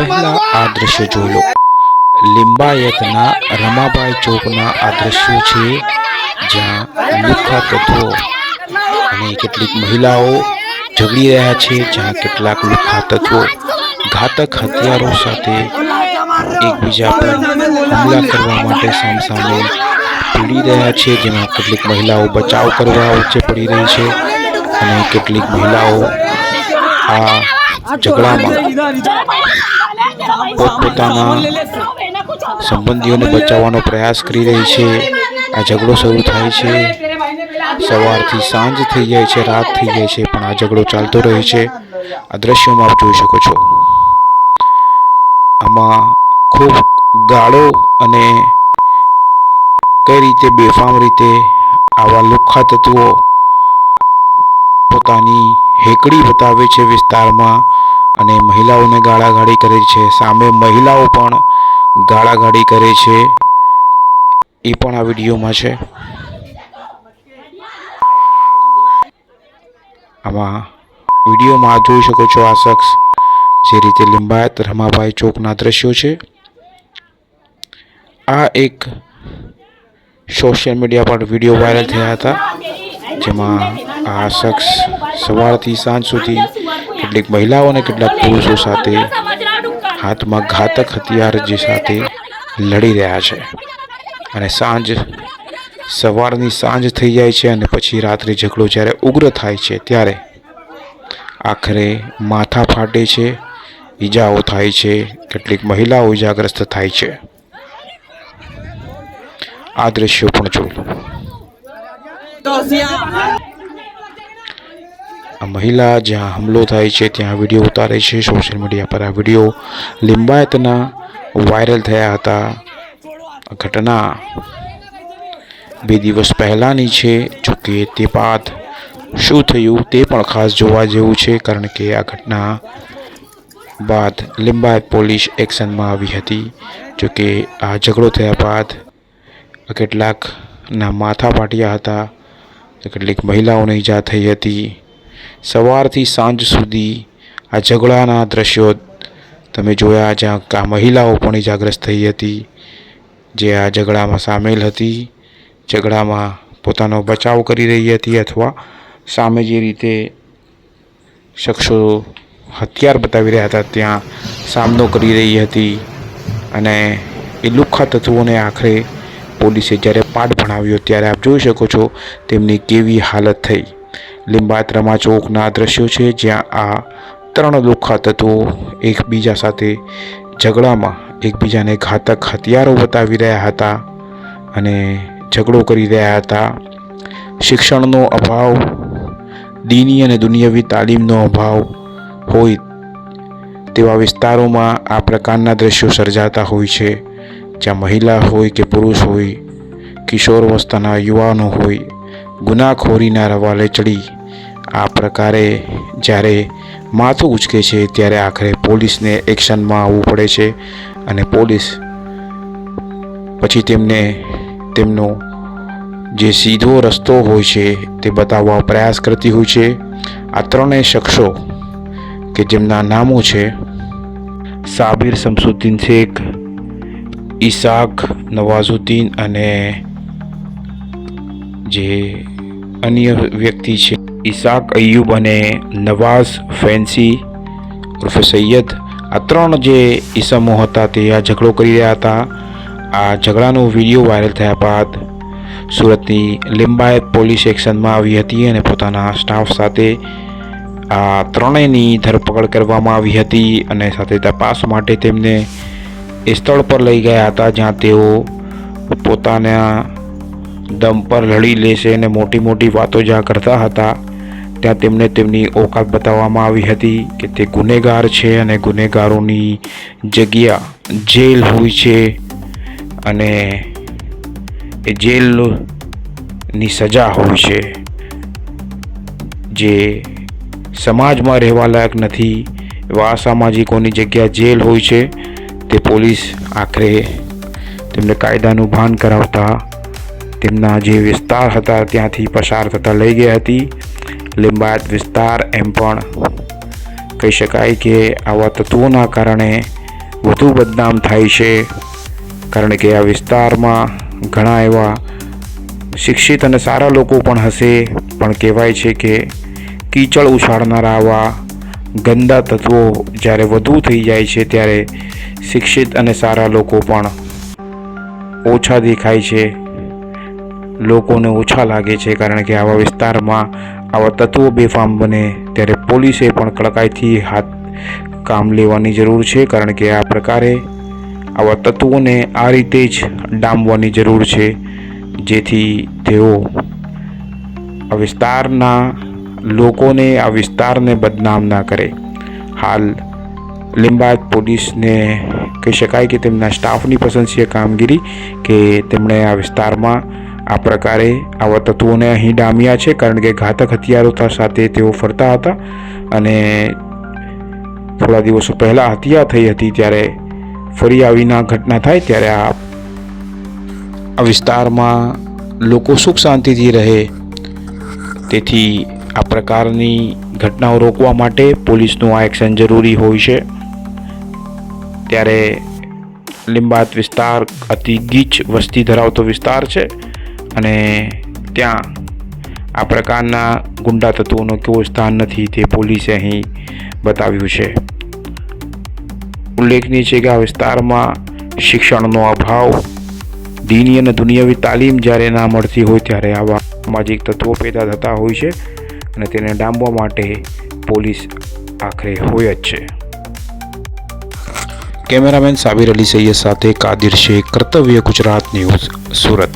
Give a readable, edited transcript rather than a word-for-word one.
પહેલા આ દ્રશ્ય જોઈ લો। લિંબાયતના રમાબાઈ ચોકના આ દ્રશ્યો છે, જ્યાં લુખ્ખા તત્વો અને કેટલીક મહિલાઓ ઝઘડી રહ્યા છે, જ્યાં કેટલાક લુખ્ખા તત્વો ઘાતક હથિયારો સાથે એકબીજા પર હુમલા કરવા માટે સામસામે ભીડી રહ્યા છે, જેમાં કેટલીક મહિલાઓ બચાવ કરવા વચ્ચે પડી રહી છે અને કેટલીક મહિલાઓ આ ઝઘડામાં પોતપોતાના સંબંધીઓને બચાવવાનો પ્રયાસ કરી રહી છે। આ ઝઘડો શરૂ થાય છે, સવારથી સાંજ થઈ જાય છે, રાત થઈ જાય છે, પણ આ ઝઘડો ચાલતો રહે છે। આ દ્રશ્યોમાં આપ જોઈ શકો છો। આમાં ખૂબ ગાળો અને કઈ રીતે બેફામ રીતે આવા લુખ્ખા તત્વો પોતાની હેકડી બતાવે છે વિસ્તારમાં અને મહિલાઓને ગાળાગાળી કરે છે। સામે મહિલાઓ પણ ગાળાગાળી કરે છે, એ પણ આ વિડીયોમાં છે। આમાં વિડીયોમાં જોઈ શકો છો આ શખ્સ જે રીતે લિંબાયત રમાબાઈ ચોકના દ્રશ્યો છે। આ એક સોશિયલ મીડિયા પર વિડીયો વાયરલ થયા હતા, જેમાં આ શખ્સ સવારથી સાંજ સુધી કેટલીક મહિલાઓ અને કેટલાક પુરુષો સાથે હાથમાં ઘાતક હથિયાર જે સાથે લડી રહ્યા છે અને સવારની સાંજ થઈ જાય છે અને પછી રાત્રે ઝઘડો જ્યારે ઉગ્ર થાય છે ત્યારે આખરે માથા ફાટે છે, ઈજાઓ થાય છે, કેટલીક મહિલાઓ ઈજાગ્રસ્ત થાય છે। આ દ્રશ્યો પણ જોઈ લો। આ મહિલા જ્યાં હુમલો થાય છે ત્યાં વિડીયો ઉતારે છે સોશિયલ મીડિયા પર। આ વિડીયો લિંબાયતના વાયરલ થયા હતા। આ ઘટના 2 દિવસ પહેલાંની છે, જોકે તે બાદ શું થયું તે પણ ખાસ જોવા જેવું છે, કારણ કે આ ઘટના બાદ લિંબાયત પોલીસ એક્શનમાં આવી હતી। જોકે આ ઝઘડો થયા બાદ કેટલાકના માથા ફાટ્યા હતા, તો કેટલીક મહિલાઓને ઈજા થઈ હતી। સવારથી સાંજ સુધી આ ઝઘડાના દ્રશ્યો તમે જોયા, જ્યાં આ મહિલાઓ પણ ઈજાગ્રસ્ત થઈ હતી, જે આ ઝઘડામાં સામેલ હતી, ઝઘડામાં પોતાનો બચાવ કરી રહી હતી અથવા સામે જે રીતે શખ્સો હથિયાર બતાવી રહ્યા હતા ત્યાં સામનો કરી રહી હતી। અને એ લુખ્ખા તત્વોને આખરે પોલીસે જ્યારે પાઠ ભણાવ્યો ત્યારે આપ જોઈ શકો છો તેમની કેવી હાલત થઈ। લિંબાયત રમા ચોકના દ્રશ્યો છે, જ્યાં આ 3 લુખ્ખા તત્વો એકબીજા સાથે ઝઘડામાં એકબીજાને ઘાતક હથિયારો બતાવી રહ્યા હતા અને ઝઘડો કરી રહ્યા હતા। શિક્ષણનો અભાવ, દીની અને દુનિયાવી તાલીમનો અભાવ હોય તેવા વિસ્તારોમાં આ પ્રકારના દ્રશ્યો સર્જાતા હોય છે, જ્યાં મહિલા હોય કે પુરુષ હોય, કિશોરાવસ્થાના યુવાનો હોય, ગુનાખોરીના રવાલે ચડી આ પ્રકારે જ્યારે માથું ઉચકે છે ત્યારે આખરે પોલીસને એક્શનમાં આવવું પડે છે અને પોલીસ પછી તેમનો જે સીધો રસ્તો હોય છે તે બતાવવા પ્રયાસ કરતી હોય છે। આ 3 શખ્સો કે જેમના નામો છે સાબિર શમસુદ્દીન શેખ, ઈસાક નવાઝુદ્દીન અને જે અન્ય વ્યક્તિ છે ઈસાક અય્યુબ અને નવાઝ ફેન્સી ઉર્ફે સૈયદ, આ 3 જે ઈસમો હતા તે આ ઝઘડો કરી રહ્યા હતા। આ ઝઘડાનો વિડીયો વાયરલ થયા બાદ સુરતની લિંબાયત પોલીસ એક્શનમાં આવી હતી અને પોતાના સ્ટાફ સાથે આ 3ની ધરપકડ કરવામાં આવી હતી અને સાથે તપાસ માટે તેમને એ સ્થળ પર લઈ ગયા હતા, જ્યાં તેઓ પોતાના દમ પર લડી લેશે અને મોટી વાતો જ્યાં કરતા હતા ત્યાં તેમને તેમની ઓકાત બતાવવામાં આવી હતી કે તે ગુનેગાર છે અને ગુનેગારોની જગ્યા જેલ હોય છે અને એ જેલની સજા હોય છે, જે સમાજમાં રહેવા લાયક નથી એવા અસામાજિકોની જગ્યા જેલ હોય છે। તે પોલીસ આખરે તેમને કાયદાનું ભાન કરાવતા તેમના જે વિસ્તાર હતા ત્યાંથી પસાર થતા લઈ ગઈ હતી। લિંબાયત વિસ્તાર એમ પણ કહી શકાય કે આવા તત્વોના કારણે વધુ બદનામ થાય છે, કારણ કે આ વિસ્તારમાં ઘણા એવા શિક્ષિત અને સારા લોકો પણ હશે, પણ કહેવાય છે કે કીચડ ઉછાળનારા આવા ગંદા તત્વો જ્યારે વધુ થઈ જાય છે ત્યારે શિક્ષિત અને સારા લોકો પણ ઓછા દેખાય છે, લોકોને ઓછા લાગે છે, કારણ કે આવા વિસ્તારમાં આવા તત્વો બેફામ બને ત્યારે પોલીસે પણ કડકાઈથી કામ લેવાની જરૂર છે, કારણ કે આ પ્રકારે આવા તત્વોને આ રીતે જ ડામવાની જરૂર છે, જેથી તેઓ આ વિસ્તારના લોકોને, આ વિસ્તારને બદનામ ના કરે. હાલ લીંબાયત પોલીસને કહી શકાય કે તેમના સ્ટાફની પ્રશંસનીય કામગીરી કે તેમણે આ વિસ્તારમાં આ પ્રકારે આવા તત્વોને અહીં ડામ્યા છે, કારણ કે ઘાતક હથિયારો સાથે તેઓ ફરતા હતા અને થોડા દિવસો પહેલાં હત્યા થઈ હતી, ત્યારે ફરી આવીના ઘટના થાય ત્યારે આ વિસ્તારમાં લોકો સુખ શાંતિથી રહે, તેથી આ પ્રકારની ઘટનાઓ રોકવા માટે પોલીસનું આ એક્શન જરૂરી હોય છે. ત્યારે લીંબાયત વિસ્તાર અતિ ગીચ વસ્તી ધરાવતો વિસ્તાર છે અને ત્યાં આ પ્રકારના ગુંડા તત્વોનું કોઈ સ્થાન નથી, તે પોલીસે અહીં બતાવ્યું છે. ઉલ્લેખનીય છે કે આ વિસ્તારમાં શિક્ષણનો અભાવ, દીની અને દુનિયાવી તાલીમ જ્યારે ના મળતી હોય ત્યારે આવા સામાજિક તત્વો પેદા થતા હોય છે અને તેને ડામવા માટે પોલીસ આખરે હોય જ છે. કેમેરામેન સાબિર અલી સૈયદ સાથે કાદિર શેખ, કર્તવ્ય ગુજરાત ન્યૂઝ, સુરત.